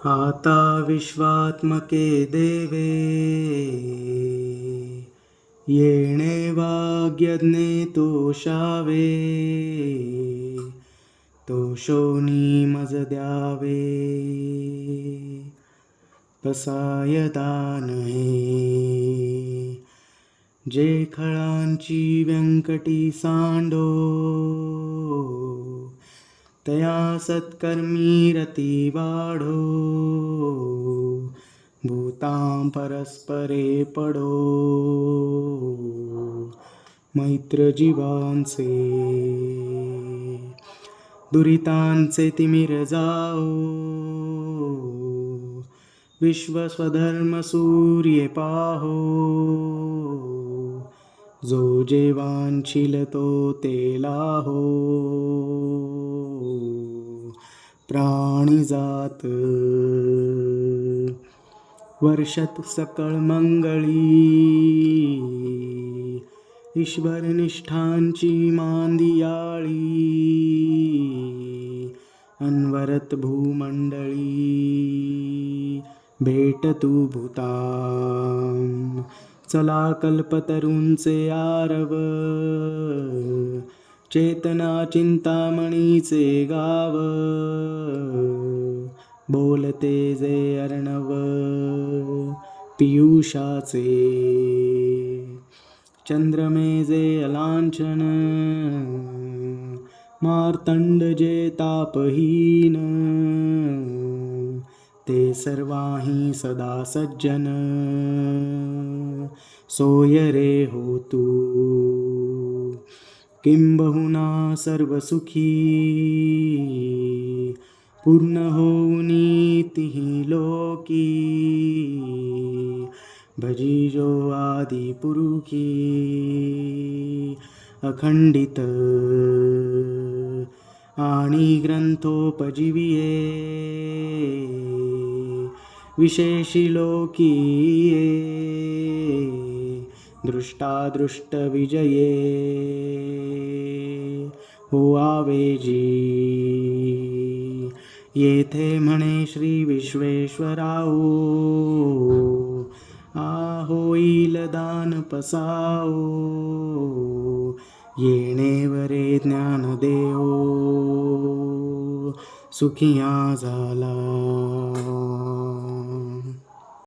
आता विश्वात्मके देवे येणे वाग्यज्ञे तोषावे तोषोनी मज द्यावे पसायदान हे जे खळांची व्यंकटी सांडो तया सत्कर्मी रती वाढो भूतां परस्परे पडो मैत्र जीवांचे दुरितांचे तिमिर जाओ विश्व स्वधर्म सूर्ये पाहो जो जे वांछिल तो ते लाहो प्राणी जात वर्षत सकळ मंगळी ईश्वर निष्ठांची मांदियाळी अनवरत भूमंडळी भेट तू भूतां चला कल्पतरूंचे आरव चेतना चिंतामणीचे गाव बोलते जे अर्णव पियुषाचे चंद्रमे जे अलांछन मार्तंड जे तापहीन ते सर्वाही सदा सज्जन सोय रे हो तू किंबहुना सर्व सुखी पूर्ण होऊनी तिही लोकी भजी जो आदि पुरुखी अखंडित आणि ग्रंथोपजीविये विशेषी लोकीये दृष्टादृष्ट विजये हो आवेजी येथे म्हणे श्री विश्वेश्वराओ होईल दान पसाओ येणेवरे ज्ञान देओ सुखिया झाला.